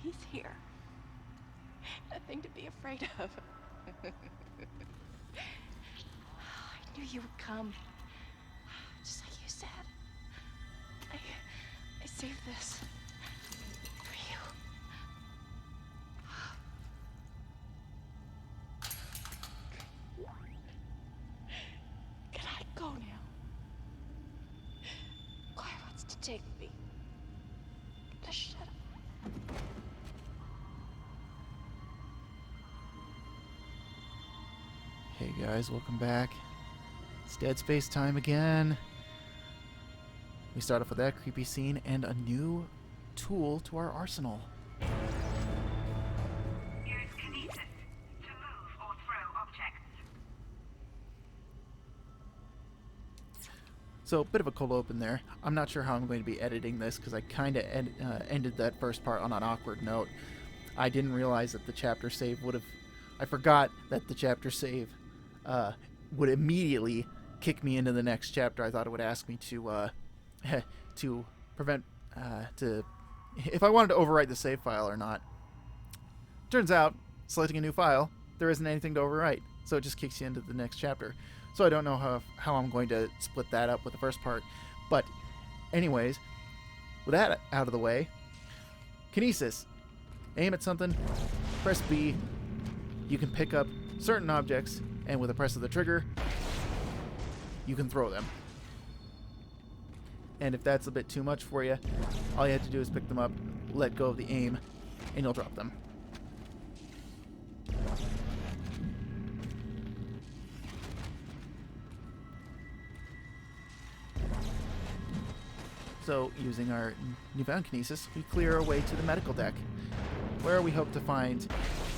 He's here. Nothing to be afraid of. I knew you would come. Just like you said. I saved this for you. Can I go now? Claire wants to take me. Just shut up. Hey guys, welcome back. It's Dead Space time again. We start off with that creepy scene and a new tool to our arsenal. Use kinesis to move or throw objects. So, a bit of a cold open there. I'm not sure how I'm going to be editing this because I kind of ended that first part on an awkward note. I didn't realize that the chapter save would have... I forgot that the chapter save would immediately kick me into the next chapter. I thought it would ask me to to prevent if I wanted to overwrite the save file or not. Turns out, selecting a new file, there isn't anything to overwrite, so it just kicks you into the next chapter. So I don't know how I'm going to split that up with the first part. But anyways, with that out of the way, kinesis. Aim at something, press B, you can pick up certain objects, and with a press of the trigger, you can throw them. And if that's a bit too much for you, all you have to do is pick them up, let go of the aim, and you'll drop them. So, using our newfound kinesis, we clear our way to the medical deck, where we hope to find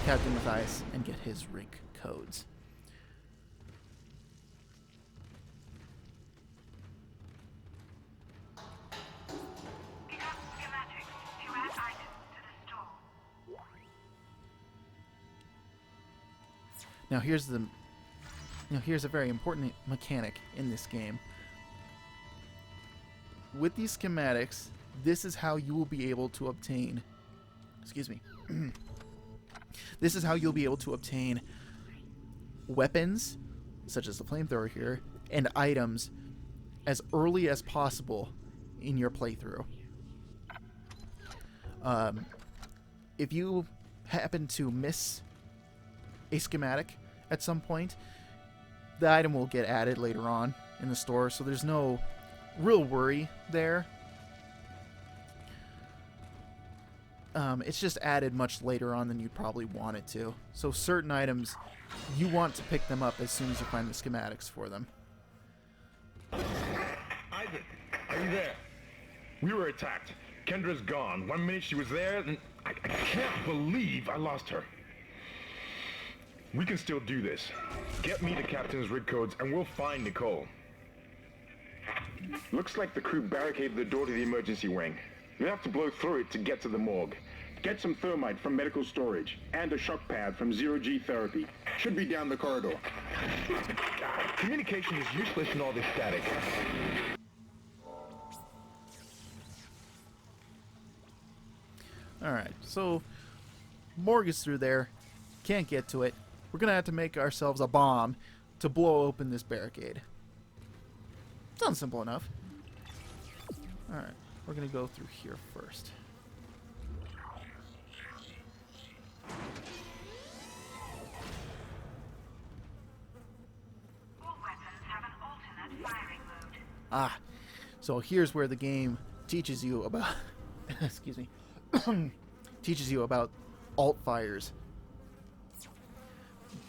Captain Mathius and get his rank codes. Pick up schematics to add items to the store. Now here's a very important mechanic in this game. With these schematics, this is how you will be able to obtain... Excuse me. This is how you'll be able to obtain weapons, such as the flamethrower here, and items as early as possible in your playthrough. If you happen to miss a schematic at some point, the item will get added later on in the store, so there's no real worry there. It's just added much later on than you'd probably want it to. So certain items, you want to pick them up as soon as you find the schematics for them. Isaac, are you there? We were attacked. Kendra's gone. 1 minute she was there, and I can't believe I lost her. We can still do this. Get me the captain's rig codes, and we'll find Nicole. Looks like the crew barricaded the door to the emergency wing. You have to blow through it to get to the morgue. Get some thermite from medical storage, and a shock pad from zero-G therapy. Should be down the corridor. Communication is useless in all this static. Alright, so morgue is through there. Can't get to it. We're going to have to make ourselves a bomb to blow open this barricade. Sounds simple enough. Alright, we're going to go through here first. All weapons have an alternate firing mode. Ah, so here's where the game teaches you about... excuse me. teaches you about alt fires.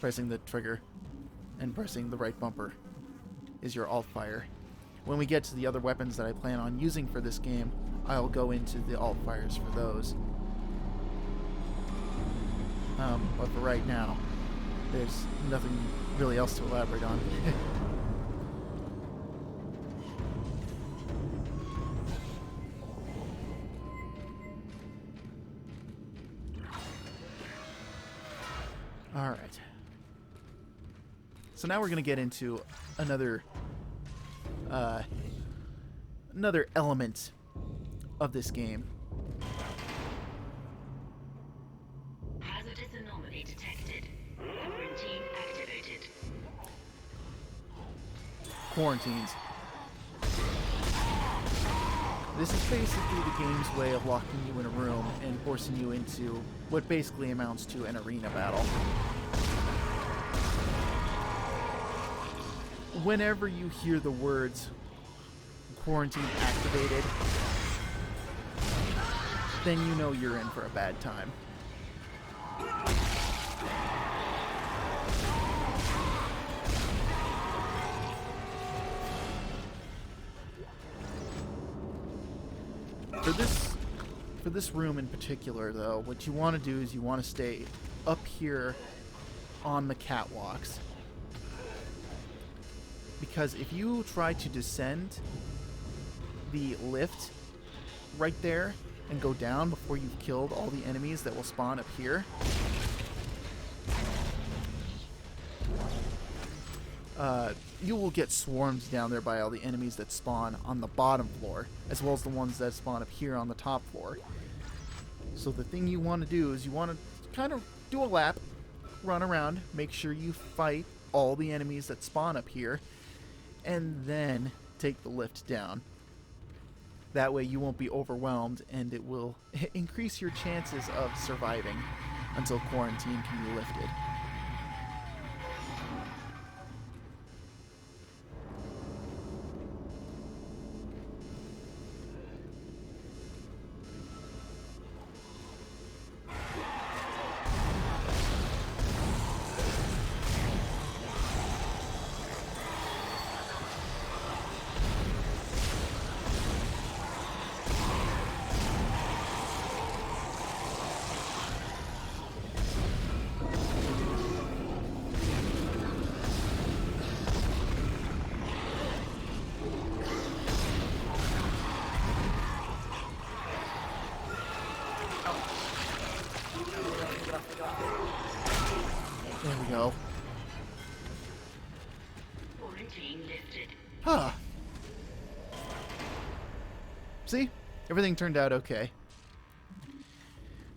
Pressing the trigger and pressing the right bumper is your alt fire. When we get to the other weapons that I plan on using for this game, I'll go into the alt fires for those. But for right now, there's nothing really else to elaborate on. Alright. So now we're going to get into another element of this game. Hazardous anomaly detected. Quarantine activated. Quarantines. This is basically the game's way of locking you in a room and forcing you into what basically amounts to an arena battle. Whenever you hear the words quarantine activated, then you know you're in for a bad time. For this room in particular, though, what you want to do is you want to stay up here on the catwalks. Because if you try to descend the lift right there and go down before you've killed all the enemies that will spawn up here, you will get swarmed down there by all the enemies that spawn on the bottom floor, as well as the ones that spawn up here on the top floor. So the thing you want to do is you want to kind of do a lap, run around, make sure you fight all the enemies that spawn up here, and then take the lift down. That way you won't be overwhelmed, and it will increase your chances of surviving until quarantine can be lifted. There we go. Quarantine lifted. Huh. See? Everything turned out okay.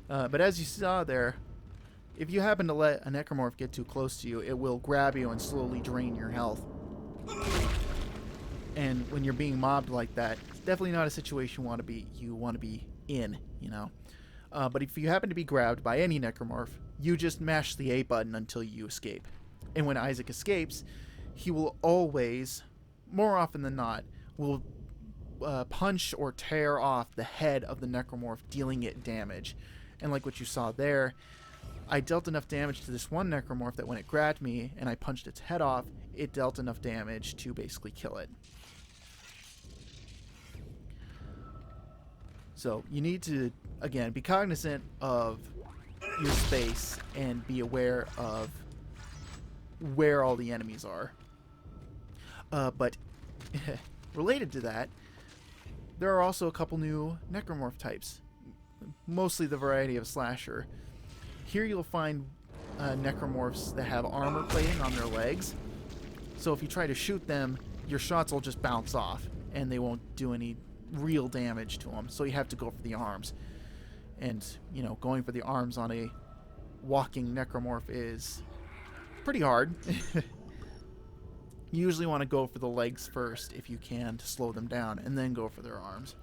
But as you saw there, if you happen to let a necromorph get too close to you, it will grab you and slowly drain your health. And when you're being mobbed like that, it's definitely not a situation you want to be in, you know. But if you happen to be grabbed by any necromorph, you just mash the A button until you escape. And when Isaac escapes, he will always, more often than not, will punch or tear off the head of the necromorph, dealing it damage. And like what you saw there, I dealt enough damage to this one necromorph that when it grabbed me and I punched its head off, it dealt enough damage to basically kill it. So you need to, again, be cognizant of your space and be aware of where all the enemies are. But related to that, there are also a couple new necromorph types, mostly the variety of slasher. Here you'll find necromorphs that have armor plating on their legs, so if you try to shoot them, your shots will just bounce off and they won't do any real damage to them, so you have to go for the arms. And, you know, going for the arms on a walking necromorph is pretty hard. You usually want to go for the legs first if you can to slow them down, and then go for their arms.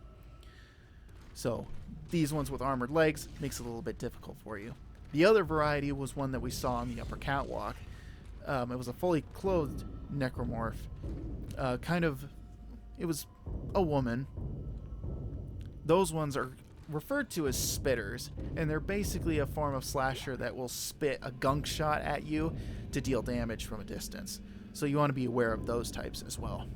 So these ones with armored legs makes it a little bit difficult for you. The other variety was one that we saw on the upper catwalk. It was a fully clothed necromorph. It was a woman. Those ones are referred to as spitters, and they're basically a form of slasher that will spit a gunk shot at you to deal damage from a distance. So you want to be aware of those types as well.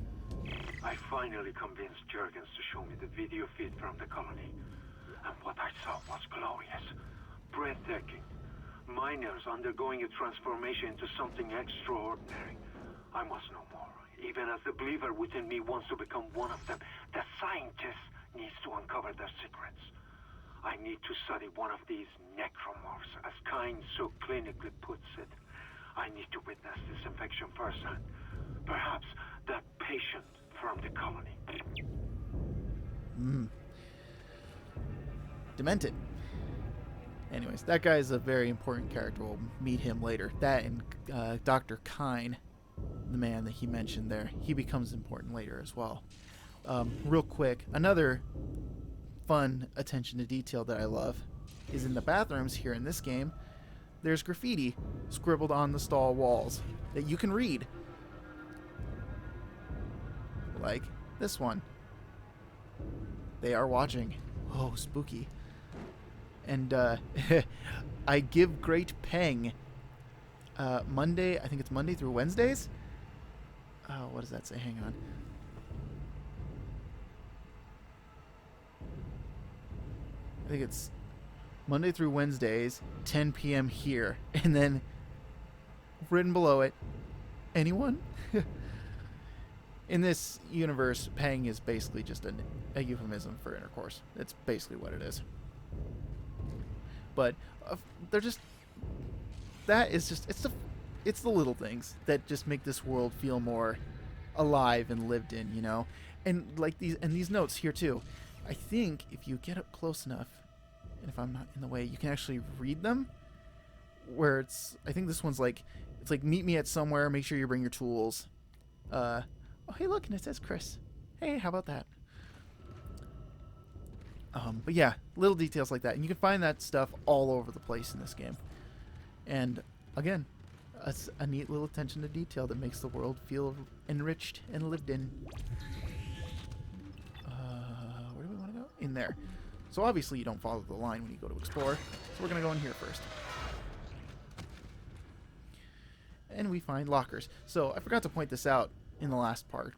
I finally convinced Jurgens to show me the video feed from the colony. And what I saw was glorious. Breathtaking. Miners undergoing a transformation into something extraordinary. I must know more. Even as the believer within me wants to become one of them, the scientist needs to uncover their secrets. I need to study one of these necromorphs, as Kyne so clinically puts it. I need to witness this infection firsthand. Perhaps that patient from the colony. Demented. Anyways, that guy is a very important character. We'll meet him later. That and Dr. Kine, the man that he mentioned there, he becomes important later as well. Real quick, another fun attention to detail that I love is in the bathrooms here in this game. There's graffiti scribbled on the stall walls that you can read. Like this one. They are watching. Oh, spooky. And I give great pang. Monday, I think it's Monday through Wednesdays. Oh, what does that say? Hang on. I think it's Monday through Wednesdays, 10 p.m. here. And then written below it, anyone? In this universe, pang is basically just a euphemism for intercourse. That's basically what it is. But they're just... That is just... It's the little things that just make this world feel more alive and lived in, you know? And like these notes here too. I think if you get up close enough, and if I'm not in the way, you can actually read them. Where it's... I think this one's like... It's like, meet me at somewhere, make sure you bring your tools. Oh, hey, look, and it says Chris. Hey, how about that? But yeah, little details like that. And you can find that stuff all over the place in this game. And, again, a neat little attention to detail that makes the world feel enriched and lived in. Where do we want to go? In there. So obviously you don't follow the line when you go to explore. So we're going to go in here first. And we find lockers. So I forgot to point this out in the last part,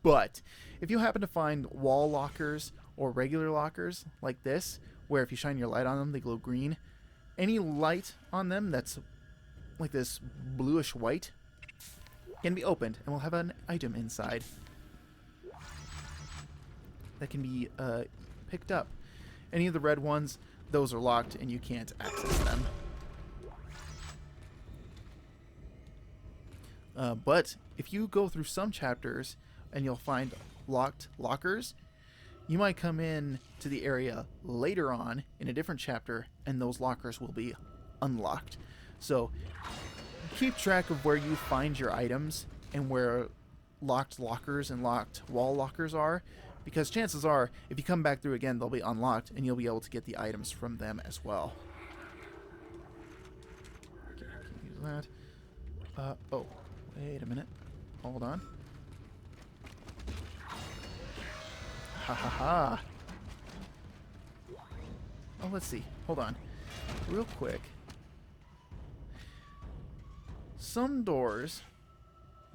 but if you happen to find wall lockers or regular lockers like this, where if you shine your light on them they glow green, any light on them that's like this bluish white can be opened and we'll have an item inside that can be picked up. Any of the red ones, those are locked and you can't access them. But if you go through some chapters and you'll find locked lockers, you might come in to the area later on in a different chapter and those lockers will be unlocked. So keep track of where you find your items and where locked lockers and locked wall lockers are, because chances are if you come back through again they'll be unlocked and you'll be able to get the items from them as well. Okay, I can use that. Oh. Wait a minute. Hold on. Ha ha ha. Oh, let's see. Hold on. Real quick. Some doors,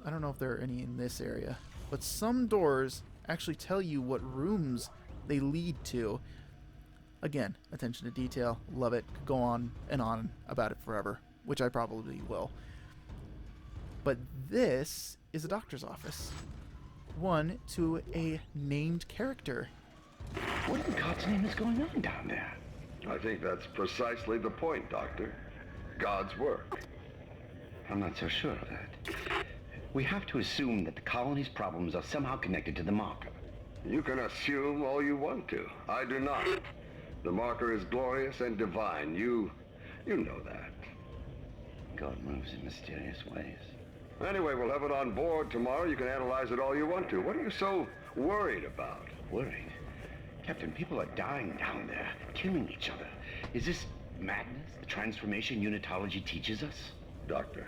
I don't know if there are any in this area, but some doors actually tell you what rooms they lead to. Again, attention to detail. Love it. Could go on and on about it forever, which I probably will. But this is a doctor's office. One to a named character. What in God's name is going on down there? I think that's precisely the point, Doctor. God's work. I'm not so sure of that. We have to assume that the colony's problems are somehow connected to the marker. You can assume all you want to. I do not. The marker is glorious and divine. You know that. God moves in mysterious ways. Anyway, we'll have it on board tomorrow. You can analyze it all you want to. What are you so worried about? Worried? Captain, people are dying down there, killing each other. Is this madness the transformation unitology teaches us? Doctor.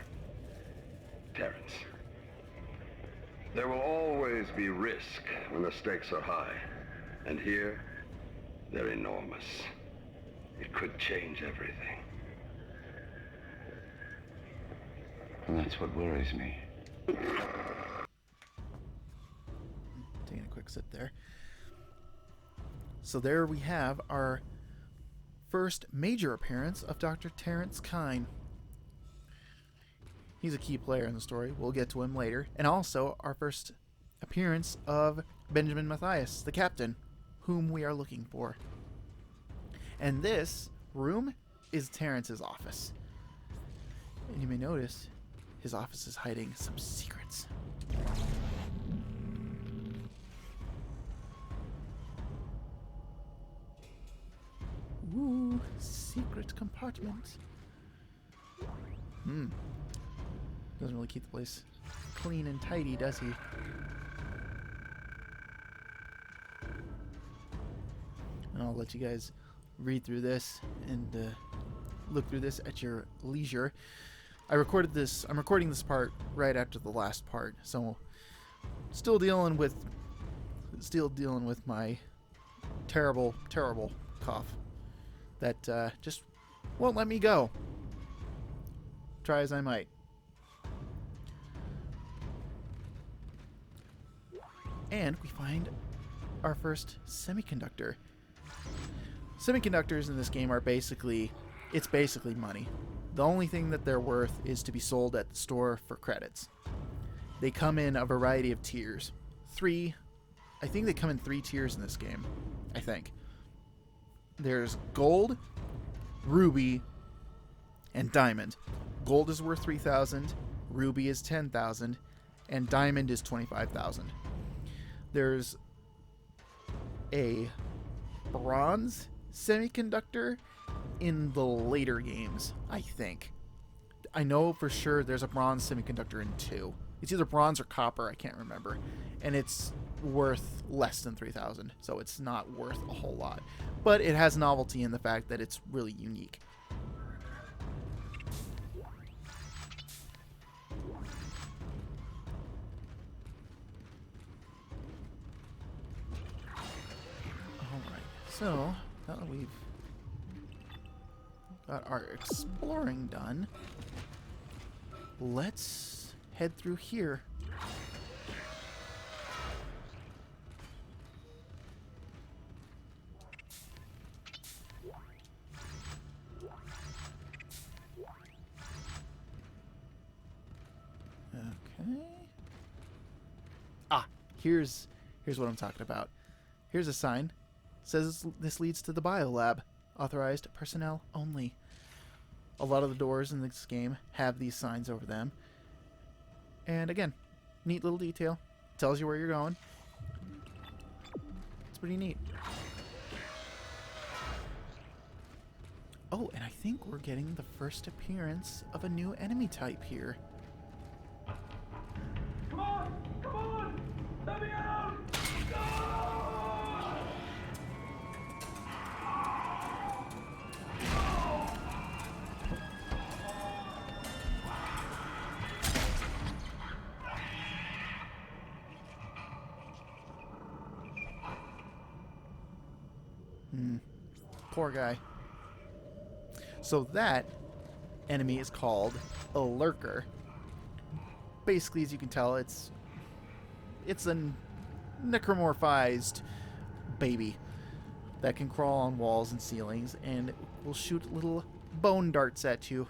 Terrence. There will always be risk when the stakes are high. And here, they're enormous. It could change everything. And that's what worries me. Taking a quick sip there. So there we have our first major appearance of Dr. Terrence Kine. He's a key player in the story. We'll get to him later. And also our first appearance of Benjamin Mathius, the captain, whom we are looking for. And this room is Terrence's office. And you may notice his office is hiding some secrets. Ooh, secret compartment. Doesn't really keep the place clean and tidy, does he? And I'll let you guys read through this and look through this at your leisure. I'm recording this part right after the last part, so still dealing with my terrible cough that just won't let me go. Try as I might. And we find our first semiconductor. Semiconductors in this game are basically money. The only thing that they're worth is to be sold at the store for credits. They come in a variety of tiers. I think they come in 3 tiers in this game. I think. There's gold, ruby, and diamond. Gold is worth 3,000, ruby is 10,000, and diamond is 25,000. There's a bronze semiconductor in the later games, I think. I know for sure there's a bronze semiconductor in 2. It's either bronze or copper, I can't remember. And it's worth less than 3,000, so it's not worth a whole lot. But it has novelty in the fact that it's really unique. Alright, so now that we've got our exploring done, let's head through here. Okay. Here's what I'm talking about. Here's a sign. It says this leads to the biolab. Authorized personnel only. A lot of the doors in this game have these signs over them. And again, neat little detail. Tells you where you're going. It's pretty neat. Oh, and I think we're getting the first appearance of a new enemy type here. Come on! Come on! Let me out! Poor guy. So that enemy is called a lurker. Basically, as you can tell, it's a necromorphized baby that can crawl on walls and ceilings and will shoot little bone darts at you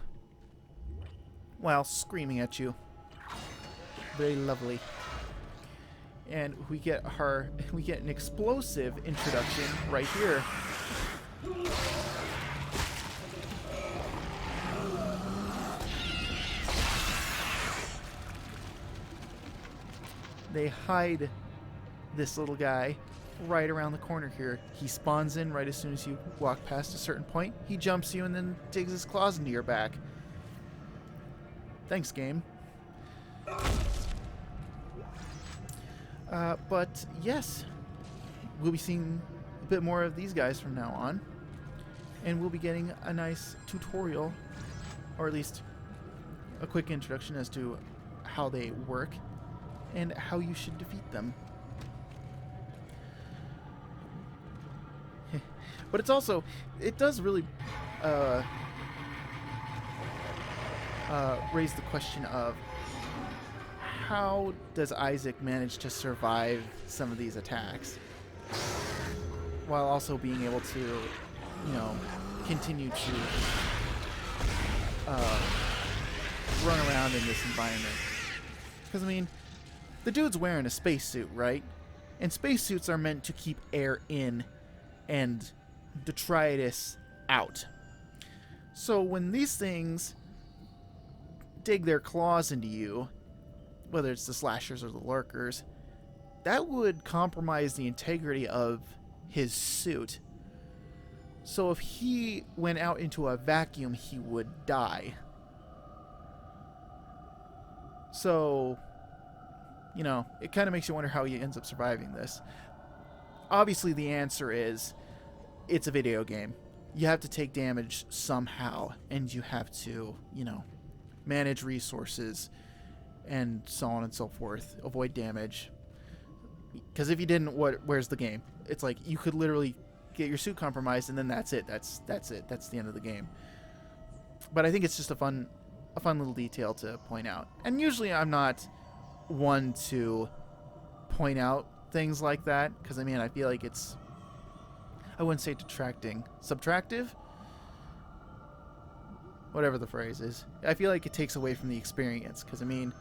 while screaming at you. Very lovely. And we get an explosive introduction right here. They hide this little guy right around the corner here. He spawns in right as soon as you walk past a certain point. He jumps you and then digs his claws into your back. Thanks, game. But yes, we'll be seeing a bit more of these guys from now on. And we'll be getting a nice tutorial, or at least a quick introduction as to how they work and how you should defeat them. But it's also, it does really raise the question of how does Isaac manage to survive some of these attacks while also being able to, you know, continue to run around in this environment. Because, I mean, the dude's wearing a spacesuit, right? And spacesuits are meant to keep air in and detritus out. So when these things dig their claws into you, whether it's the slashers or the lurkers, that would compromise the integrity of his suit. So if he went out into a vacuum, he would die. So, you know, it kind of makes you wonder how he ends up surviving this. Obviously, the answer is it's a video game. You have to take damage somehow, and you have to, you know, manage resources and so on and so forth. Avoid damage. Because if you didn't, where's the game? It's like you could literally get your suit compromised, and then that's it. That's it. That's the end of the game. But I think it's just a fun little detail to point out. And usually I'm not one to point out things like that, because I mean, I feel like it's, I wouldn't say detracting, subtractive, whatever the phrase is. I feel like it takes away from the experience, because I mean,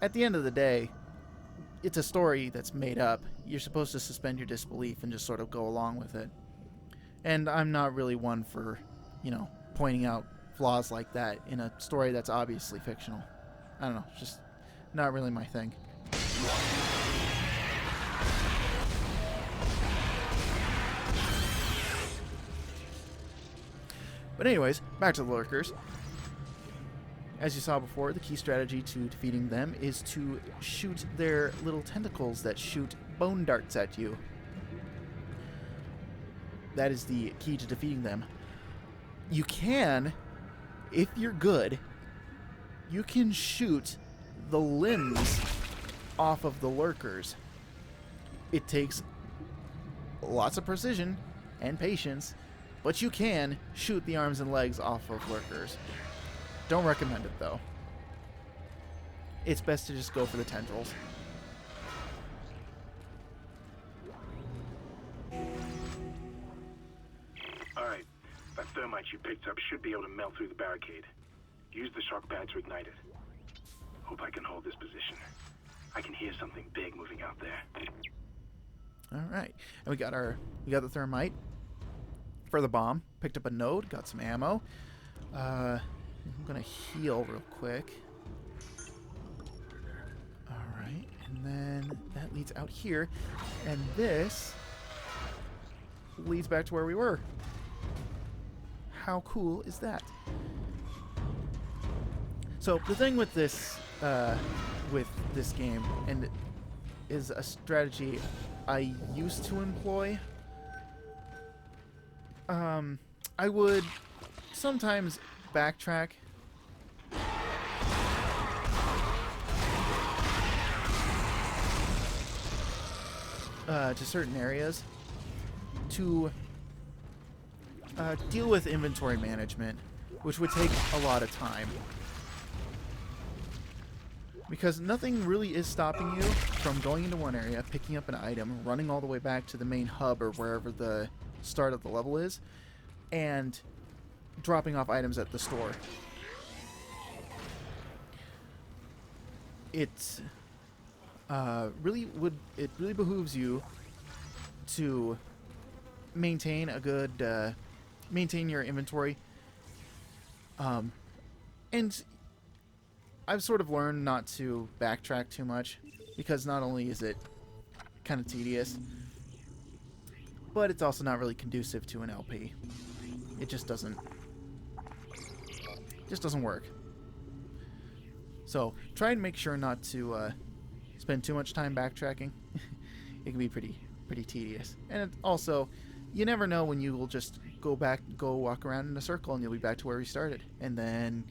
at the end of the day, it's a story that's made up. You're supposed to suspend your disbelief and just sort of go along with it. And I'm not really one for, you know, pointing out flaws like that in a story that's obviously fictional. I don't know, it's just not really my thing. But anyways, back to the lurkers. As you saw before, the key strategy to defeating them is to shoot their little tentacles that shoot bone darts at you. That is the key to defeating them. You can, if you're good, you can shoot the limbs off of the lurkers. It takes lots of precision and patience, but you can shoot the arms and legs off of lurkers. Don't recommend it, though. It's best to just go for the tendrils. Alright, that thermite you picked up should be able to melt through the barricade. Use the shock pad to ignite it. Hope I can hold this position. I can hear something big moving out there. Alright. And we got the thermite for the bomb. Picked up a node, got some ammo. I'm gonna heal real quick. Alright, and then that leads out here. And this leads back to where we were. How cool is that? So the thing with this game, and is a strategy I used to employ. I would sometimes backtrack to certain areas to deal with inventory management, which would take a lot of time. Because nothing really is stopping you from going into one area, picking up an item, running all the way back to the main hub or wherever the start of the level is, and dropping off items at the store. It really behooves you to maintain a good maintain your inventory, and I've sort of learned not to backtrack too much, because not only is it kind of tedious, but it's also not really conducive to an LP. It just doesn't work. So try and make sure not to spend too much time backtracking. It can be pretty tedious, and also you never know when you will just go walk around in a circle and you'll be back to where we started, and then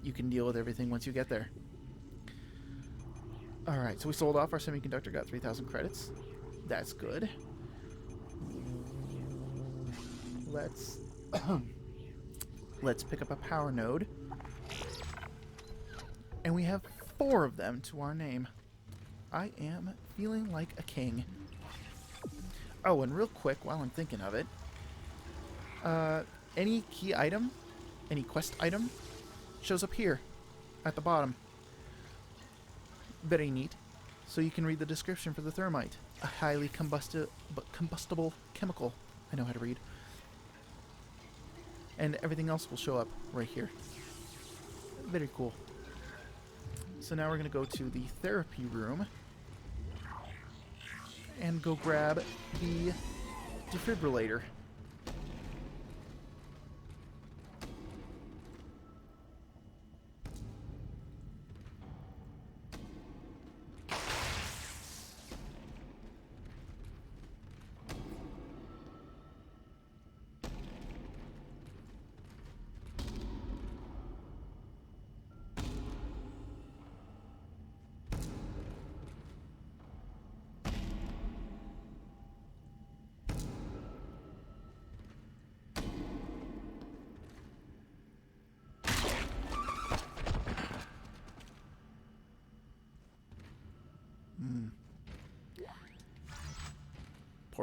you can deal with everything once you get there. Alright, so we sold off our semiconductor, got 3,000 credits. That's good. Let's pick up a power node. And we have 4 of them to our name. I am feeling like a king. Oh, and real quick, while I'm thinking of it, any key item, any quest item, shows up here at the bottom. Very neat. So you can read the description for the thermite. A highly combustible chemical. I know how to read. And everything else will show up right here. Very cool. So now we're going to go to the therapy room and go grab the defibrillator.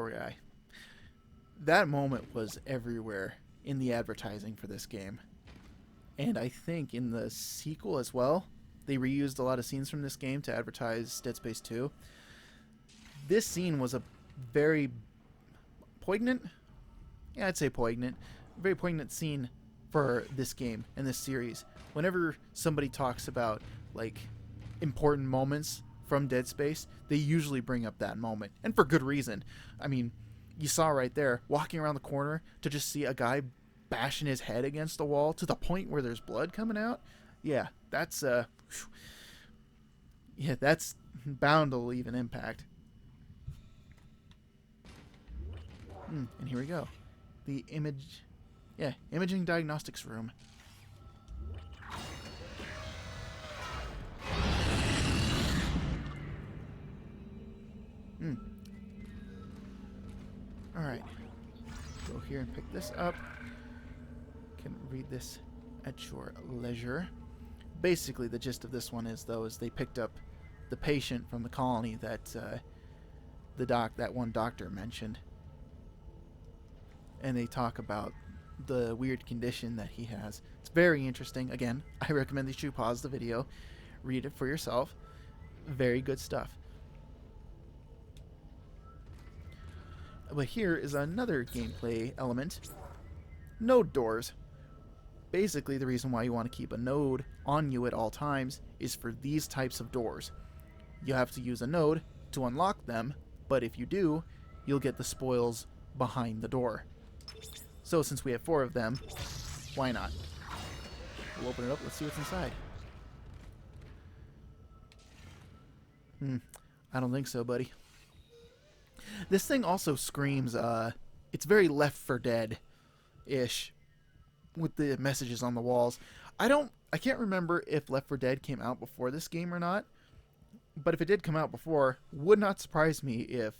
poor guy. That moment was everywhere in the advertising for this game. And I think in the sequel as well, they reused a lot of scenes from this game to advertise Dead Space 2. This scene was a very poignant, yeah, I'd say poignant, very poignant scene for this game and this series. Whenever somebody talks about, like, important moments from Dead Space, they usually bring up that moment, and for good reason. I mean, you saw right there, walking around the corner, to just see a guy bashing his head against the wall to the point where there's blood coming out. Yeah, that's that's bound to leave an impact. And here we go. The imaging diagnostics room. Alright. Go here and pick this up. Can read this at your leisure. Basically, the gist of this one is they picked up the patient from the colony that that one doctor mentioned. And they talk about the weird condition that he has. It's very interesting. Again, I recommend that you pause the video, read it for yourself. Very good stuff. But here is another gameplay element. Node doors. Basically, the reason why you want to keep a node on you at all times is for these types of doors. You have to use a node to unlock them, but if you do, you'll get the spoils behind the door. So since we have 4 of them, why not? We'll open it up, let's see what's inside. I don't think so, buddy. This thing also screams, it's very Left 4 Dead-ish with the messages on the walls. I can't remember if Left 4 Dead came out before this game or not, but if it did come out before, would not surprise me if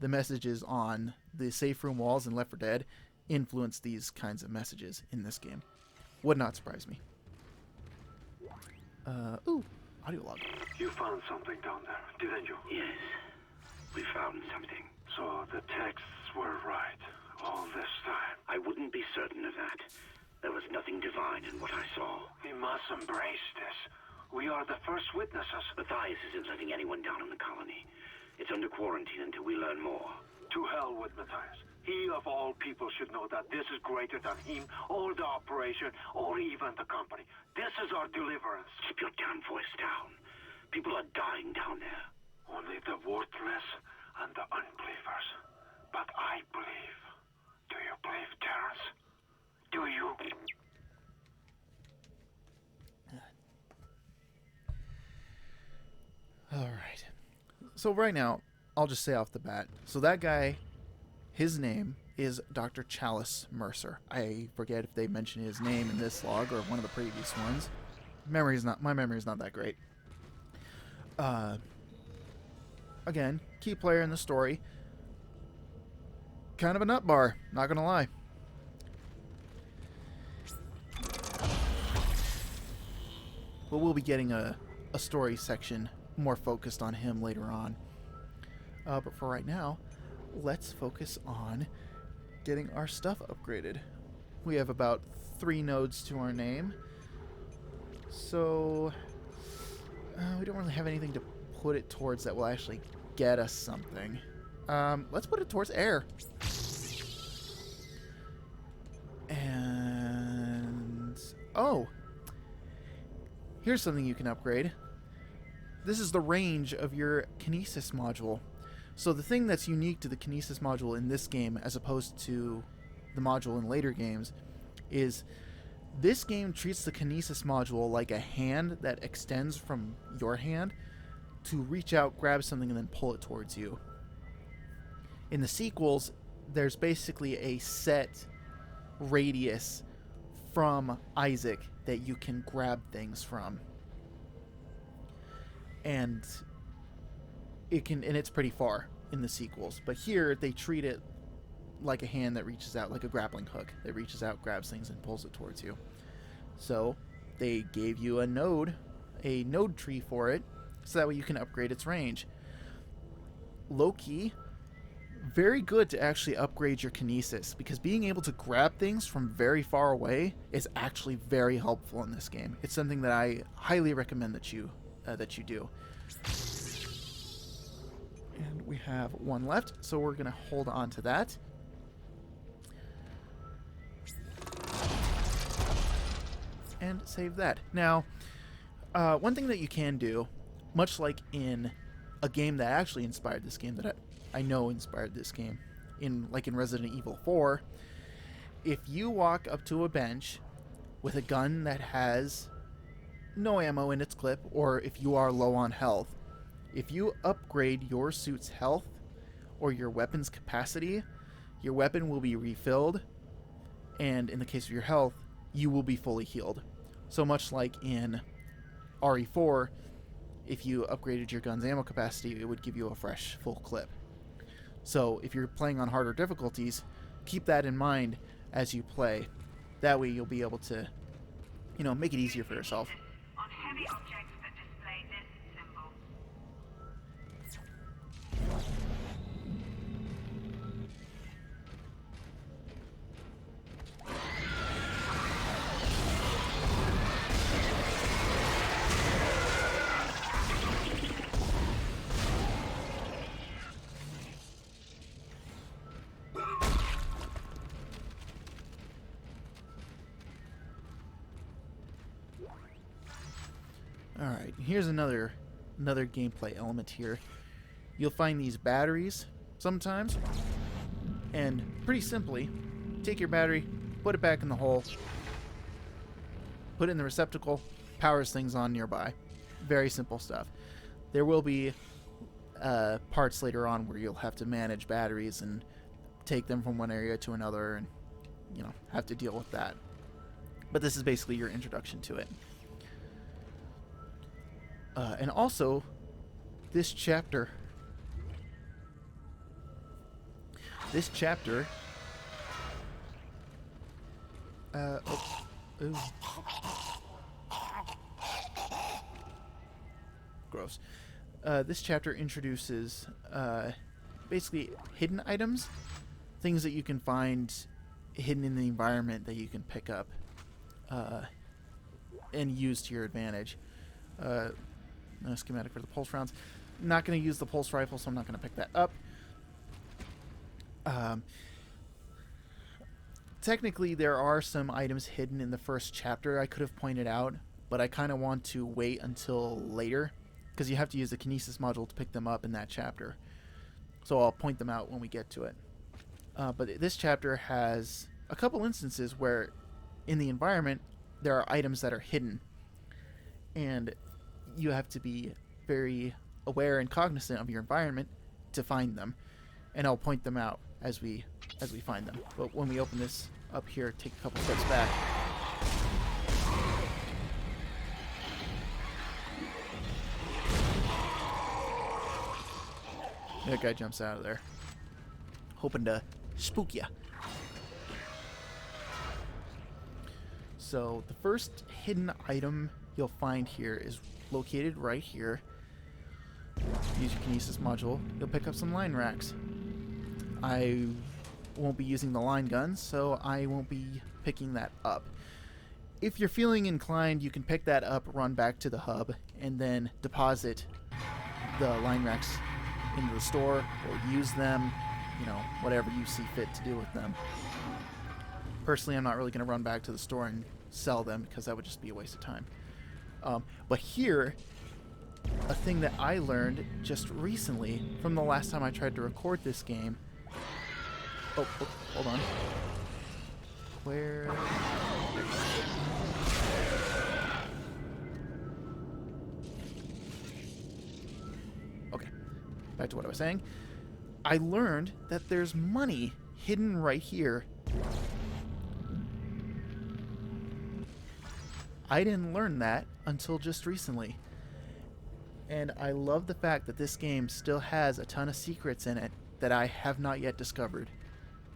the messages on the safe room walls in Left 4 Dead influenced these kinds of messages in this game. Would not surprise me. Ooh, audio log. You found something down there, didn't you? Yes, we found something. So the texts were right all this time. I wouldn't be certain of that. There was nothing divine in what I saw. We must embrace this. We are the first witnesses. Matthias isn't letting anyone down in the colony. It's under quarantine until we learn more. To hell with Matthias. He of all people should know that this is greater than him, or the operation, or even the company. This is our deliverance. Keep your damn voice down. People are dying down there. Only the worthless and the unbelievers. But I believe. Do you believe, Terrence? Do you? Alright. So right now, I'll just say off the bat. So that guy, his name is Dr. Chalice Mercer. I forget if they mentioned his name in this log or one of the previous ones. My memory is not that great. Again, key player in the story. Kind of a nut bar, not gonna lie. But we'll be getting a story section more focused on him later on. But for right now, let's focus on getting our stuff upgraded. We have about 3 nodes to our name. So we don't really have anything to put it towards that will actually get us something. Let's put it towards air. And oh, here's something you can upgrade. This is the range of your Kinesis module. So the thing that's unique to the Kinesis module in this game as opposed to the module in later games is this game treats the Kinesis module like a hand that extends from your hand to reach out, grab something, and then pull it towards you. In the sequels, there's basically a set radius from Isaac that you can grab things from. And it's pretty far in the sequels. But here they treat it like a hand that reaches out, like a grappling hook that reaches out, grabs things, and pulls it towards you. So they gave you a node tree for it, so that way you can upgrade its range. Low-key, very good to actually upgrade your kinesis, because being able to grab things from very far away is actually very helpful in this game. It's something that I highly recommend that you do. And we have one left, so we're going to hold on to that. And save that. Now, one thing that you can do, much like in a game that actually inspired this game, that I know inspired this game, like in Resident Evil 4, if you walk up to a bench with a gun that has no ammo in its clip, or if you are low on health, if you upgrade your suit's health or your weapon's capacity, your weapon will be refilled, and in the case of your health, you will be fully healed. So much like in RE4, if you upgraded your gun's ammo capacity, it would give you a fresh, full clip. So if you're playing on harder difficulties, keep that in mind as you play. That way you'll be able to, make it easier for yourself. On heavy objects that display this symbol. Alright, here's another gameplay element here. You'll find these batteries sometimes, and pretty simply, take your battery, put it back in the hole, put it in the receptacle, powers things on nearby. Very simple stuff. There will be parts later on where you'll have to manage batteries and take them from one area to another, and have to deal with that. But this is basically your introduction to it. And also, this chapter... Ooh. Gross. This chapter introduces basically hidden items, things that you can find hidden in the environment that you can pick up and use to your advantage. Schematic for the pulse rounds. I'm not going to use the pulse rifle, so I'm not going to pick that up. Technically, there are some items hidden in the first chapter I could have pointed out, but I kind of want to wait until later, because you have to use the Kinesis module to pick them up in that chapter. So I'll point them out when we get to it. But this chapter has a couple instances where in the environment there are items that are hidden, and you have to be very aware and cognizant of your environment to find them, and I'll point them out as we find them. But when we open this up here, take a couple steps back. That guy jumps out of there, hoping to spook ya. So the first hidden item you'll find here is located right here. Use your Kinesis module. You'll pick up some line racks. I won't be using the line guns, so I won't be picking that up. If you're feeling inclined, you can pick that up, run back to the hub, and then deposit the line racks into the store, or use them, whatever you see fit to do with them. Personally, I'm not really going to run back to the store and sell them, because that would just be a waste of time. But here, a thing that I learned just recently from the last time I tried to record this game. Oh, hold on. Where... Okay, back to what I was saying. I learned that there's money hidden right here. I didn't learn that until just recently. And I love the fact that this game still has a ton of secrets in it that I have not yet discovered.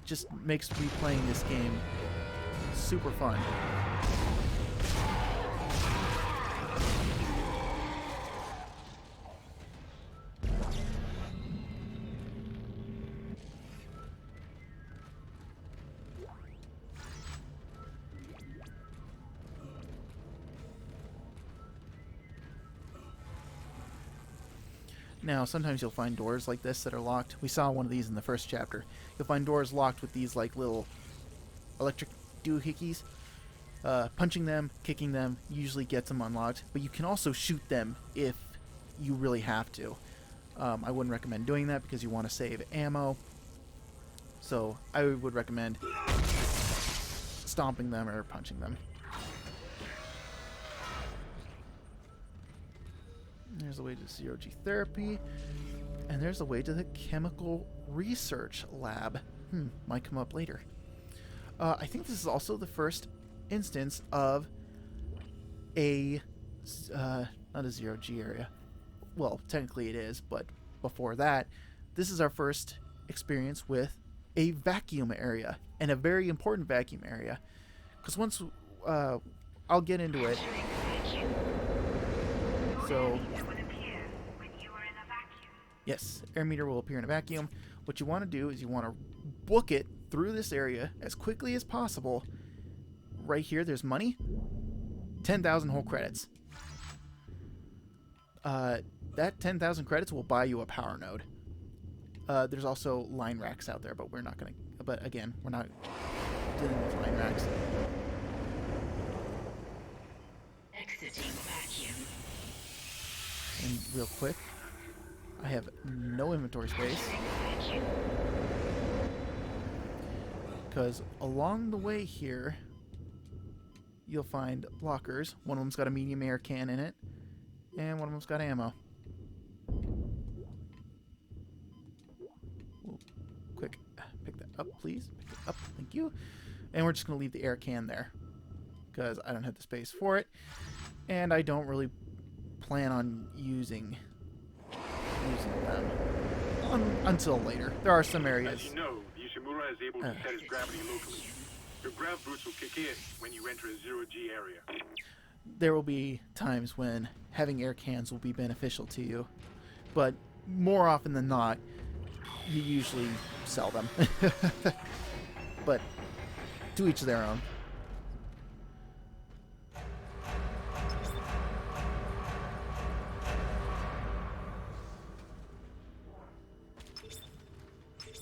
Just makes replaying this game super fun. Now, sometimes you'll find doors like this that are locked. We saw one of these in the first chapter. You'll find doors locked with these like little electric doohickeys. Punching them, kicking them, usually gets them unlocked. But you can also shoot them if you really have to. I wouldn't recommend doing that because you want to save ammo. So I would recommend stomping them or punching them. There's a way to zero-G therapy. And there's a way to the chemical research lab. Might come up later. I think this is also the first instance of a not a zero-G area. Well, technically it is, but before that, this is our first experience with a vacuum area, and a very important vacuum area. Because once I'll get into it. So yes, air meter will appear in a vacuum. What you want to do is you want to book it through this area as quickly as possible. Right here, there's money. 10,000 whole credits. That 10,000 credits will buy you a power node. There's also line racks out there, but we're not going to... But again, we're not dealing with line racks. Exiting vacuum. And real quick, I have no inventory space. Because along the way here, you'll find lockers. One of them's got a medium air can in it, and one of them's got ammo. Ooh, quick, pick that up, please. Pick it up, thank you. And we're just going to leave the air can there, because I don't have the space for it, and I don't really plan on using them until later. There are some areas. As you know, the Ishimura is able to set its gravity locally. Your grav boots will kick in when you enter a zero-G area. There will be times when having air cans will be beneficial to you, but more often than not, you usually sell them. But to each their own.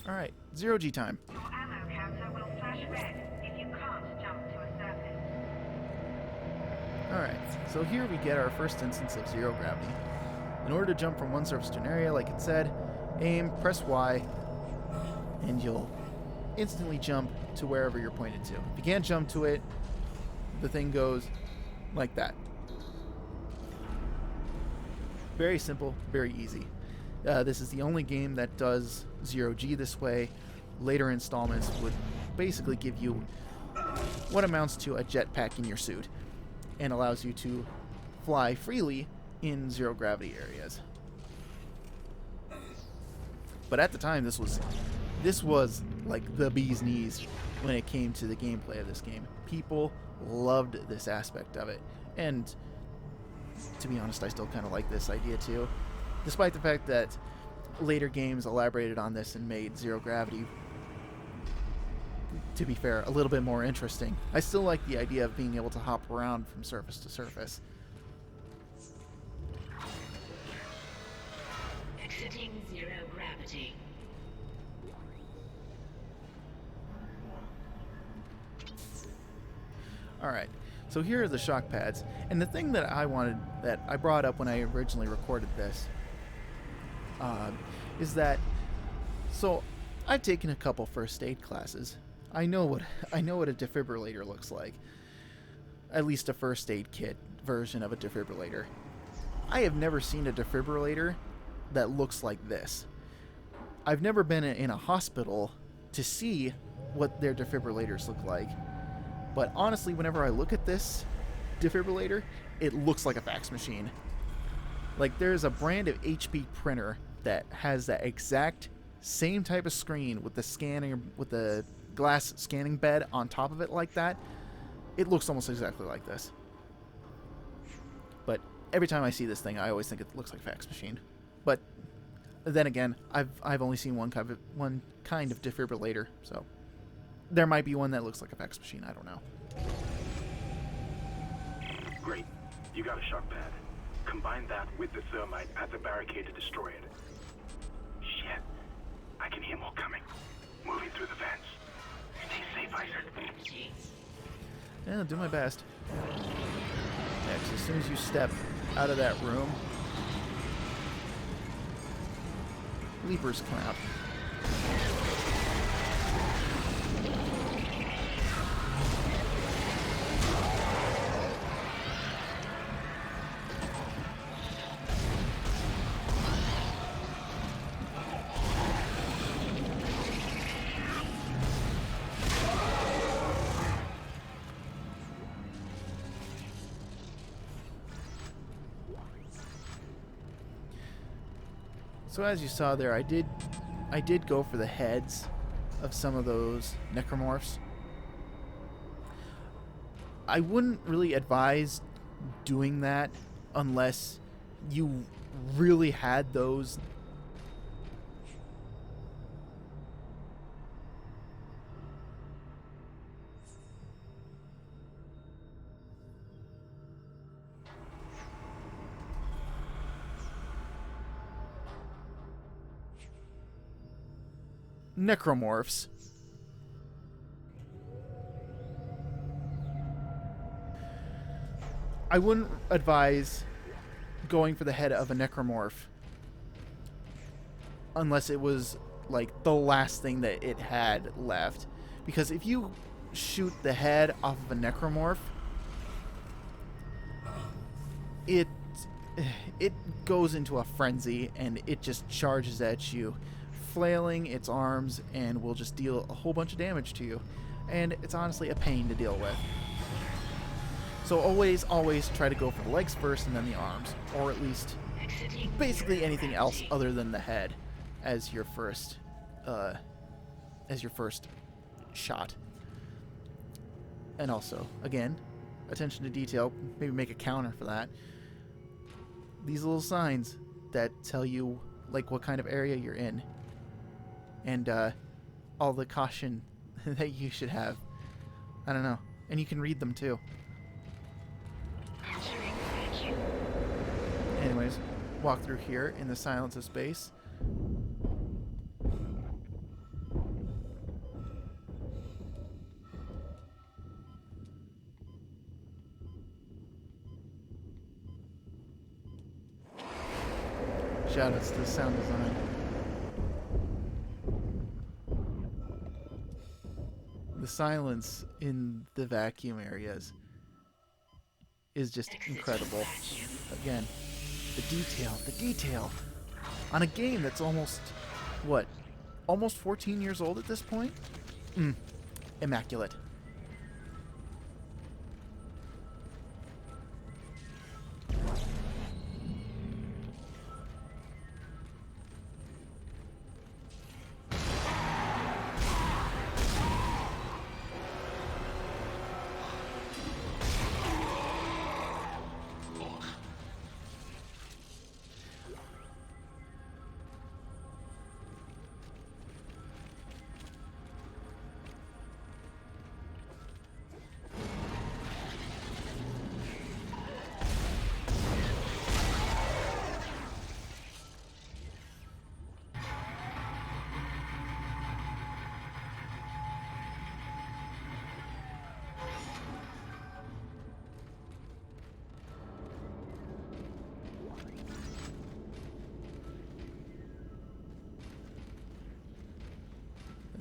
Alright, zero-G time. Your ammo counter will flash red if you can't jump to a surface. Alright, so here we get our first instance of zero gravity. In order to jump from one surface to an area, like it said, aim, press Y, and you'll instantly jump to wherever you're pointed to. If you can't jump to it, the thing goes like that. Very simple, very easy. This is the only game that does zero-G this way. Later installments would basically give you what amounts to a jetpack in your suit and allows you to fly freely in zero gravity areas. But at the time, this was like the bee's knees when it came to the gameplay of this game. People loved this aspect of it, and to be honest, I still kind of like this idea too. Despite the fact that later games elaborated on this and made zero gravity, to be fair, a little bit more interesting. I still like the idea of being able to hop around from surface to surface. Exiting zero gravity. Alright, so here are the shock pads. And the thing that I brought up when I originally recorded this, is that, so I've taken a couple first aid classes. I know what a defibrillator looks like. At least a first aid kit version of a defibrillator. I have never seen a defibrillator that looks like this. I've never been in a hospital to see what their defibrillators look like. But honestly, whenever I look at this defibrillator, it looks like a fax machine. Like, there's a brand of HP printer that has that exact same type of screen with the glass scanning bed on top of it like that. It looks almost exactly like this. But every time I see this thing, I always think it looks like a fax machine. But then again, I've only seen one kind of defibrillator, so there might be one that looks like a fax machine. I don't know. Great. You got a shock pad. Combine that with the thermite at the barricade to destroy it. Shit. I can hear more coming. Moving through the vents. Stay safe, Isaac. Yeah, I'll do my best. Yeah, 'cause as soon as you step out of that room, Leapers come out. So as you saw there, I did go for the heads of some of those necromorphs. I wouldn't really advise doing that unless you really had those. Necromorphs. I wouldn't advise going for the head of a necromorph unless it was like the last thing that it had left, because if you shoot the head off of a necromorph, it goes into a frenzy and it just charges at you, flailing its arms, and will just deal a whole bunch of damage to you. And it's honestly a pain to deal with. So always try to go for the legs first and then the arms, or at least basically anything else other than the head as your first shot. And also, again, attention to detail, maybe make a counter for that. These little signs that tell you like what kind of area you're in, and all the caution that you should have. I don't know. And you can read them too. Anyways, walk through here in the silence of space. Shoutouts to the sound design. The silence in the vacuum areas is just incredible. Again, the detail on a game that's almost 14 years old at this point. Immaculate.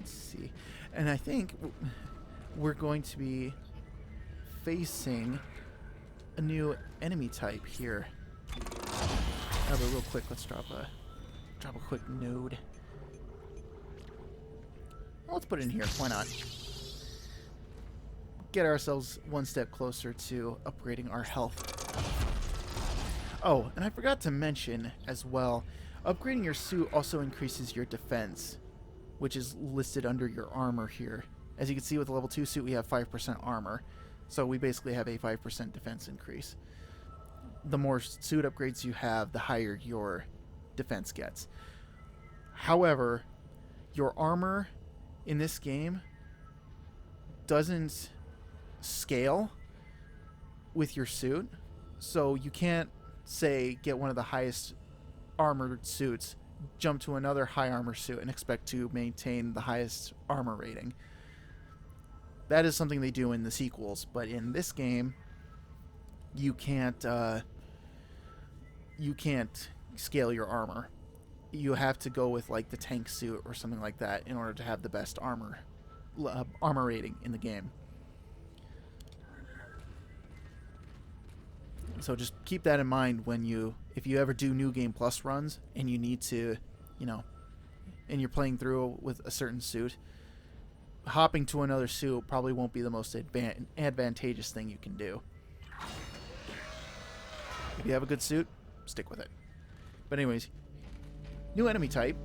See, and I think we're going to be facing a new enemy type here. But real quick, let's drop a quick node. Well, let's put it in here. Why not? Get ourselves one step closer to upgrading our health. Oh, and I forgot to mention as well, upgrading your suit also increases your defense, which is listed under your armor here. As you can see with the level 2 suit, we have 5% armor. So we basically have a 5% defense increase. The more suit upgrades you have, the higher your defense gets. However, your armor in this game doesn't scale with your suit. So you can't say, get one of the highest armored suits, jump to another high armor suit, and expect to maintain the highest armor rating. That is something they do in the sequels, but in this game, you can't scale your armor. You have to go with like the tank suit or something like that in order to have the best armor rating in the game. So just keep that in mind if you ever do New Game Plus runs and you need to, and you're playing through with a certain suit, hopping to another suit probably won't be the most advantageous thing you can do. If you have a good suit, stick with it. But anyways, new enemy type.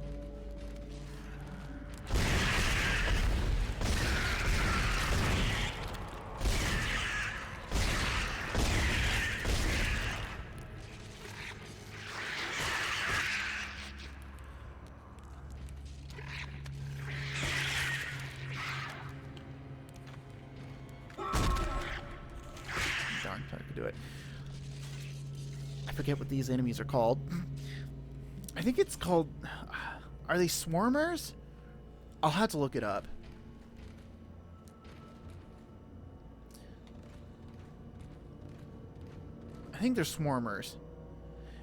Darn, I could do it. I forget what these enemies are called. I think it's called... Are they swarmers? I'll have to look it up. I think they're swarmers.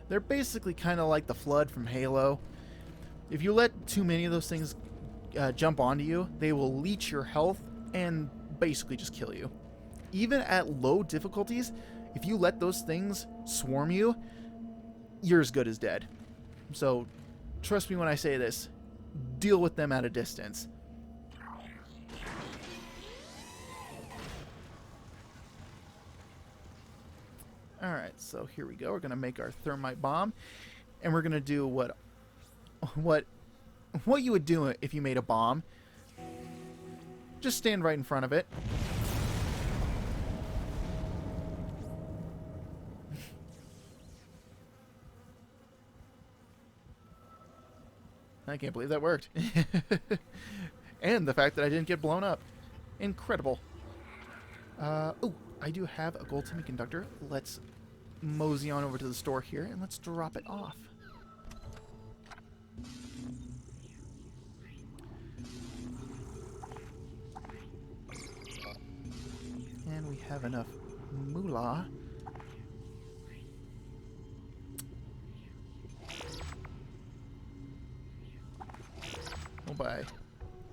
They're basically kind of like the Flood from Halo. If you let too many of those things jump onto you, they will leech your health and basically just kill you. Even at low difficulties, if you let those things swarm you, you're as good as dead. So, trust me when I say this, deal with them at a distance. Alright, so here we go. We're going to make our thermite bomb, and we're going to do what you would do if you made a bomb. Just stand right in front of it. I can't believe that worked. And the fact that I didn't get blown up. Incredible. Oh, I do have a gold semiconductor. Let's mosey on over to the store here and let's drop it off. And we have enough moolah. We'll buy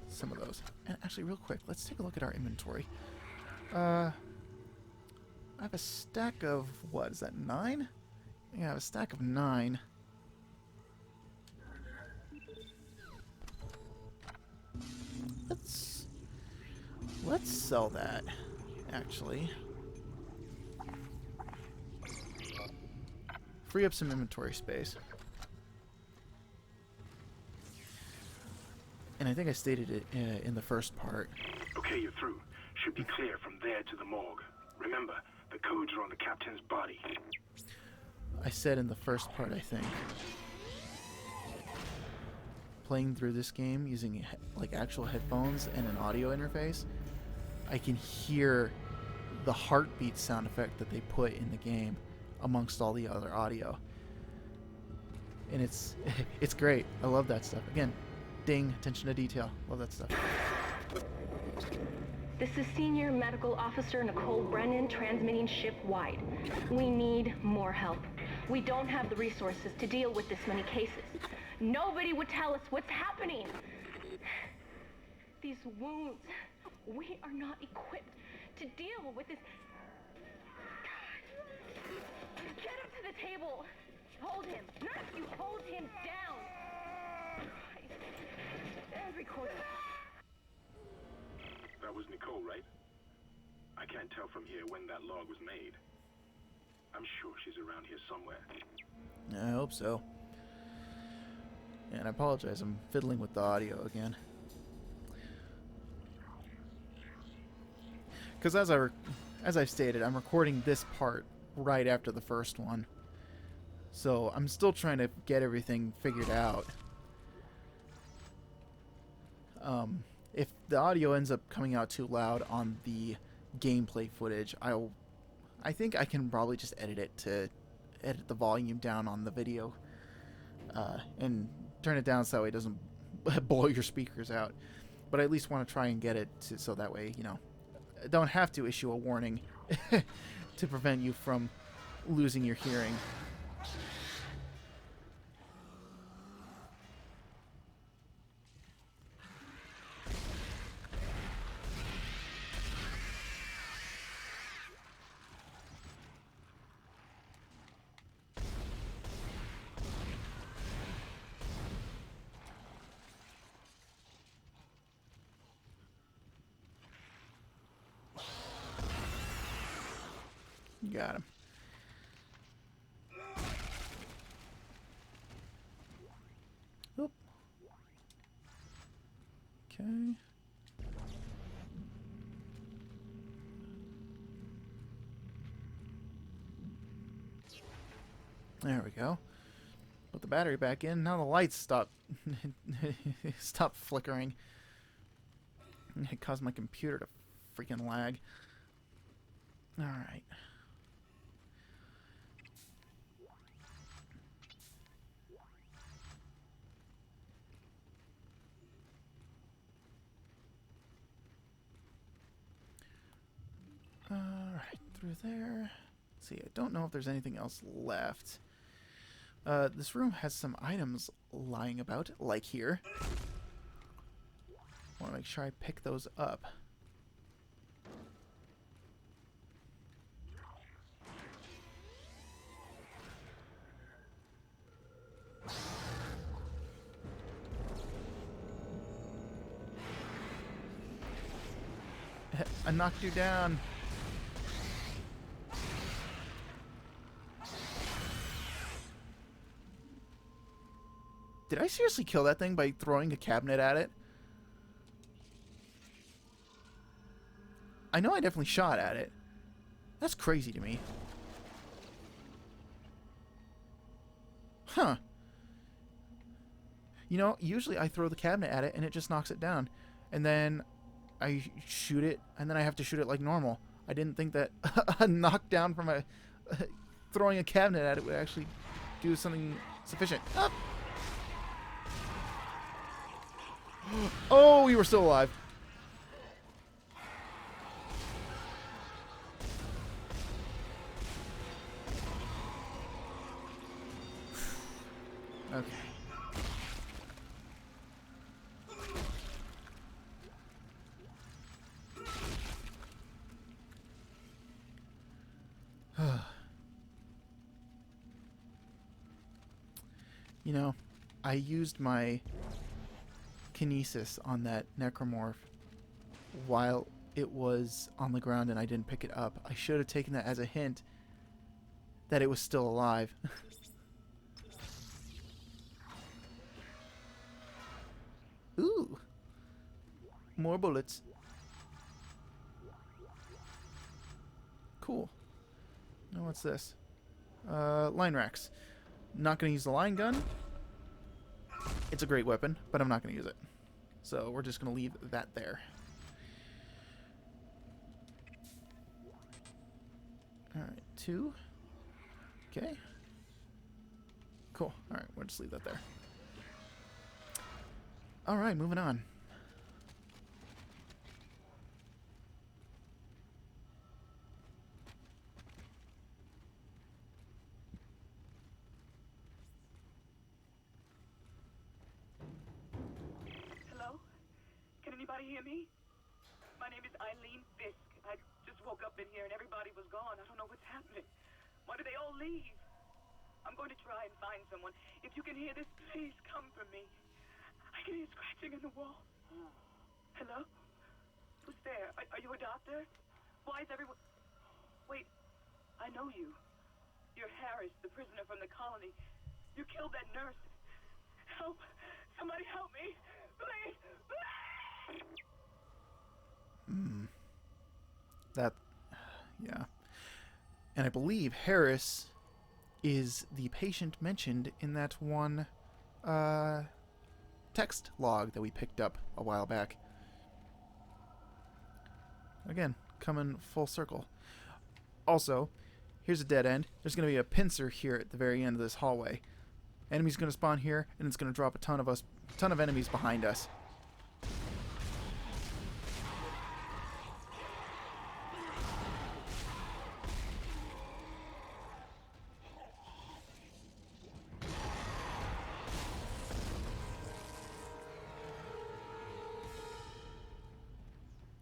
some of those. And actually, real quick, let's take a look at our inventory. I have a stack of, what, is that 9? Yeah, I have a stack of 9. Let's sell that, actually. Free up some inventory space. And I think I stated it in the first part. Okay, you're through. Should be clear from there to the morgue. Remember, the codes are on the captain's body. I said in the first part, I think. Playing through this game using like actual headphones and an audio interface, I can hear the heartbeat sound effect that they put in the game amongst all the other audio. And it's great. I love that stuff. Again, ding, attention to detail. Love that stuff. This is Senior Medical Officer Nicole Brennan transmitting ship-wide. We need more help. We don't have the resources to deal with this many cases. Nobody would tell us what's happening. These wounds, we are not equipped to deal with this. Get up to the table. Hold him. Nurse, you hold him down. And record it. That was Nicole, right? I can't tell from here when that log was made. I'm sure she's around here somewhere. I hope so. And I apologize, I'm fiddling with the audio again. Because as I've stated, I'm recording this part right after the first one. So I'm still trying to get everything figured out. If the audio ends up coming out too loud on the gameplay footage, I think I can probably just edit it to edit the volume down on the video and turn it down so it doesn't blow your speakers out. But I at least want to try and get it so that way, you know, I don't have to issue a warning to prevent you from losing your hearing. Got him. Oop. Okay. There we go. Put the battery back in. Now the lights stop flickering. It caused my computer to freaking lag. All right. Alright, through there. Let's see, I don't know if there's anything else left. This room has some items lying about, like here. Want to make sure I pick those up. I knocked you down. Did I seriously kill that thing by throwing a cabinet at it? I know I definitely shot at it. That's crazy to me. Huh. You know, usually I throw the cabinet at it and it just knocks it down. And then I shoot it, and then I have to shoot it like normal. I didn't think that a knockdown from a throwing a cabinet at it would actually do something sufficient. Ah! Oh, you were still alive. Okay. You know, I used my kinesis on that necromorph while it was on the ground and I didn't pick it up. I should have taken that as a hint that it was still alive. Ooh. More bullets. Cool. Now what's this? Line racks. Not going to use the line gun. It's a great weapon, but I'm not going to use it. So we're just going to leave that there. Alright, 2. Okay. Cool. Alright, we'll just leave that there. Alright, moving on. Hear me? My name is Eileen Fisk. I just woke up in here and everybody was gone. I don't know what's happening. Why did they all leave? I'm going to try and find someone. If you can hear this, please come for me. I can hear scratching in the wall. Hello? Who's there? Are you a doctor? Why is everyone... Wait, I know you. You're Harris, the prisoner from the colony. You killed that nurse. Help! Somebody help me! Please! That, yeah. And I believe Harris is the patient mentioned in that one text log that we picked up a while back. Again, coming full circle. Also, here's a dead end. There's going to be a pincer here at the very end of this hallway. Enemy's going to spawn here, and it's going to drop a ton of enemies behind us.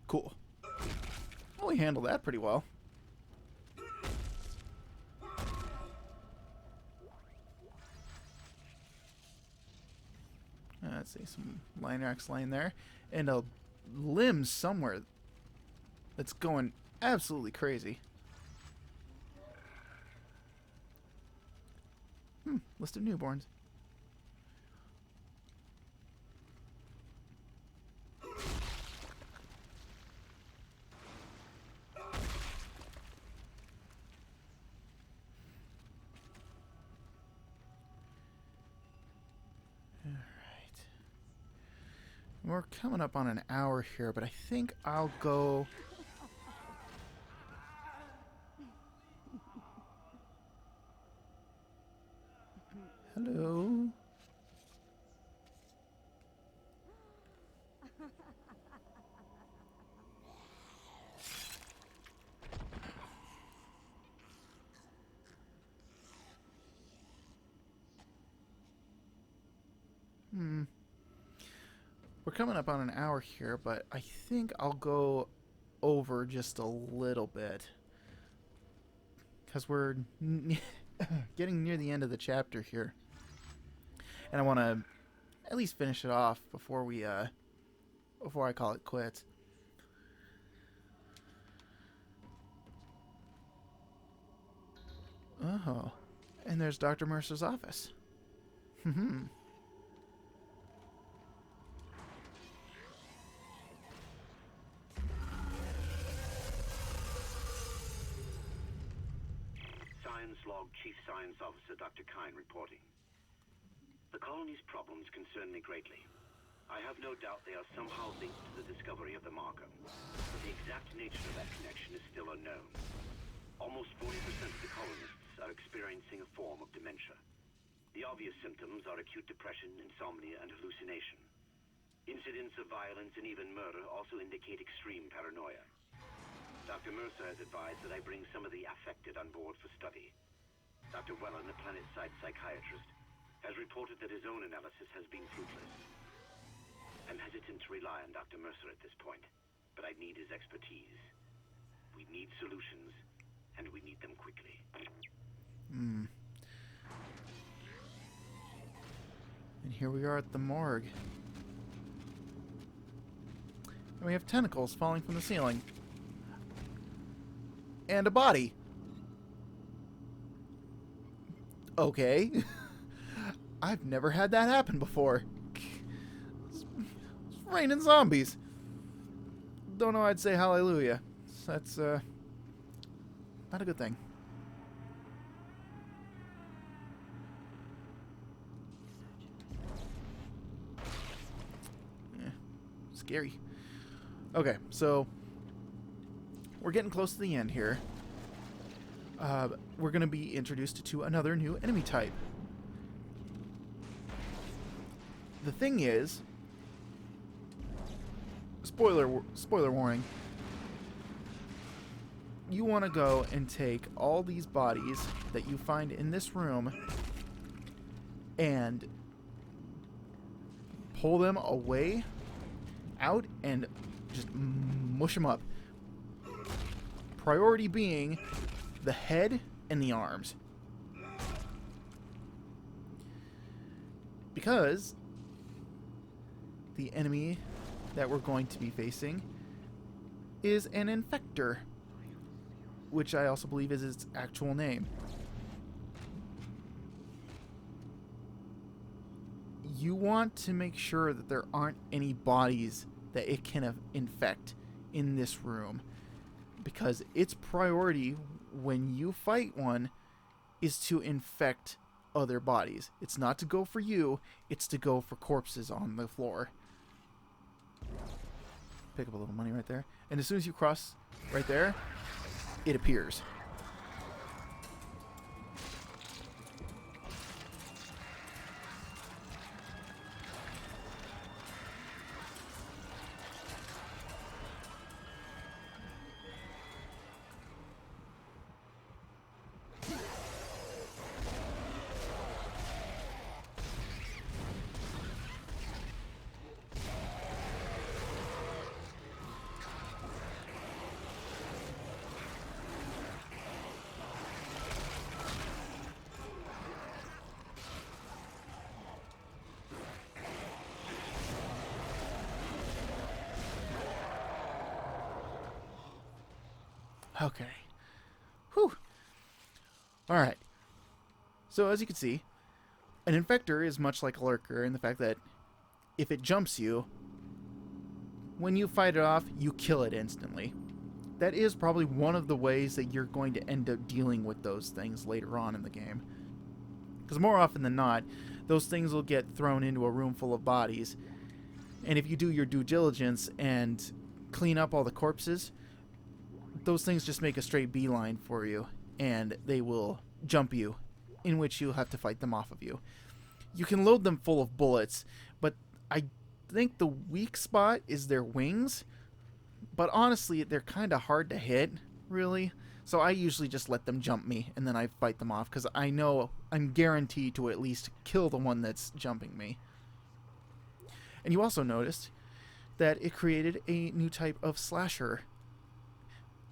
Cool. Well, we handled that pretty well. Let's see, some Linax laying there. And a limb somewhere that's going absolutely crazy. List of newborns. We're coming up on an hour here, but I think I'll go... Hello? We're coming up on an hour here, but I think I'll go over just a little bit. Because we're getting near the end of the chapter here. And I want to at least finish it off before we, before I call it quits. Oh, and there's Dr. Mercer's office. Science Log Chief Science Officer Dr. Kine reporting. The colony's problems concern me greatly. I have no doubt they are somehow linked to the discovery of the marker, but the exact nature of that connection is still unknown. Almost 40% of the colonists are experiencing a form of dementia. The obvious symptoms are acute depression, insomnia, and hallucination. Incidents of violence and even murder also indicate extreme paranoia. Dr. Mercer has advised that I bring some of the affected on board for study. Dr. Wellen, the planet-side psychiatrist, has reported that his own analysis has been fruitless. I'm hesitant to rely on Dr. Mercer at this point, but I need his expertise. We need solutions, and we need them quickly. And here we are at the morgue. And we have tentacles falling from the ceiling. And a body. Okay. I've never had that happen before. It's raining zombies. Don't know I'd say hallelujah. That's, not a good thing. Yeah, scary. Okay, so we're getting close to the end here. We're going to be introduced to another new enemy type. The thing is, spoiler warning, you want to go and take all these bodies that you find in this room and pull them away, out, and just mush them up. Priority being the head and the arms. Because the enemy that we're going to be facing is an infector, which I also believe is its actual name. You want to make sure that there aren't any bodies that it can infect in this room, because its priority when you fight one is to infect other bodies. It's not to go for you, it's to go for corpses on the floor. Pick up a little money right there. And as soon as you cross right there, it appears. Okay. Whew. Alright. So, as you can see, an infector is much like a lurker in the fact that if it jumps you, when you fight it off, you kill it instantly. That is probably one of the ways that you're going to end up dealing with those things later on in the game. Because more often than not, those things will get thrown into a room full of bodies. And if you do your due diligence and clean up all the corpses, those things just make a straight beeline for you. And they will jump you, in which you'll have to fight them off of you. You can load them full of bullets, but I think the weak spot is their wings. But honestly, they're kind of hard to hit, really. So I usually just let them jump me, and then I fight them off, because I know I'm guaranteed to at least kill the one that's jumping me. And you also noticed that it created a new type of slasher.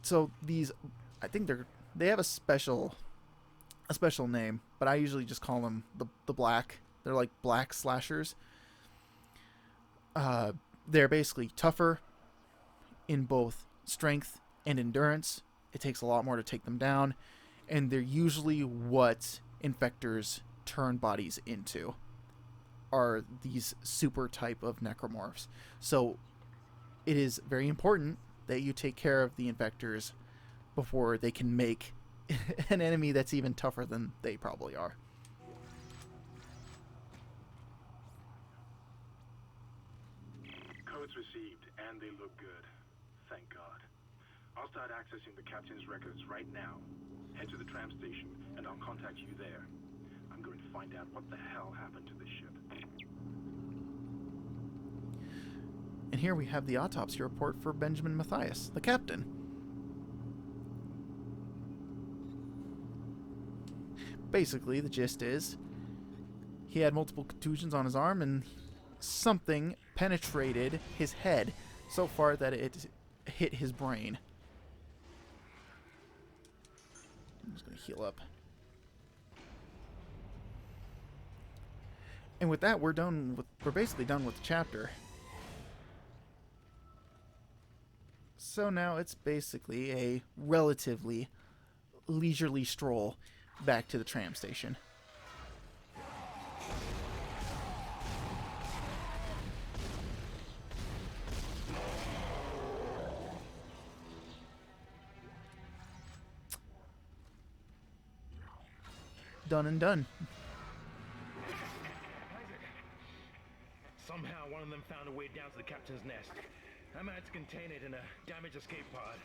So these, I think they have a special name, but I usually just call them the black. They're like black slashers. They're basically tougher in both strength and endurance. It takes a lot more to take them down, and they're usually what infectors turn bodies into, are these super type of necromorphs. So it is very important that you take care of the infectors before they can make an enemy that's even tougher than they probably are. Codes received, and they look good. Thank God. I'll start accessing the captain's records right now. Head to the tram station, and I'll contact you there. I'm going to find out what the hell happened to this ship. And here we have the autopsy report for Benjamin Mathius, the captain. Basically, the gist is he had multiple contusions on his arm, and something penetrated his head so far that it hit his brain. I'm just going to heal up. And with that, we're basically done with the chapter. So now it's basically a relatively leisurely stroll back to the tram station. Done and done. Somehow one of them found a way down to the captain's nest. I managed to contain it in a damaged escape pod.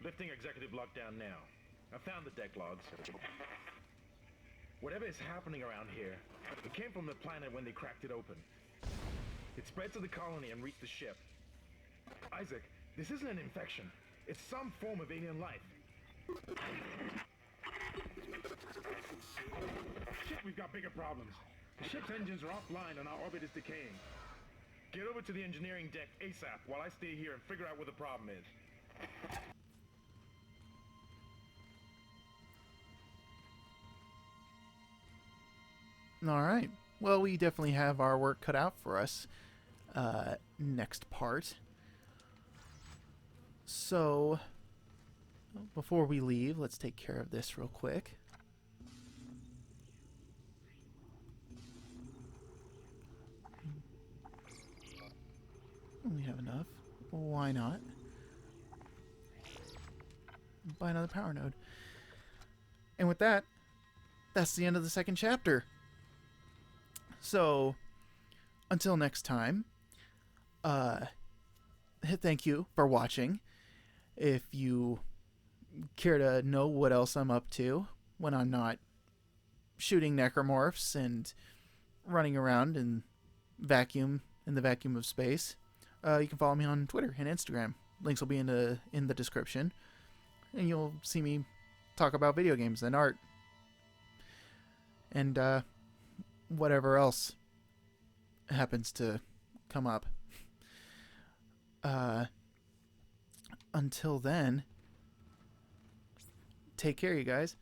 Lifting executive lockdown now. I found the deck logs. Whatever is happening around here, it came from the planet when they cracked it open. It spread to the colony and reached the ship. Isaac, this isn't an infection. It's some form of alien life. Shit, we've got bigger problems. The ship's engines are offline and our orbit is decaying. Get over to the engineering deck ASAP while I stay here and figure out what the problem is. Alright. Well, we definitely have our work cut out for us. Next part. So, before we leave, let's take care of this real quick. We have enough. Why not? Buy another power node. And with that, that's the end of the second chapter. So, until next time, thank you for watching. If you care to know what else I'm up to when I'm not shooting necromorphs and running around in the vacuum of space, you can follow me on Twitter and Instagram. Links will be in the description, and you'll see me talk about video games and art and whatever else happens to come up. Until then, take care, you guys.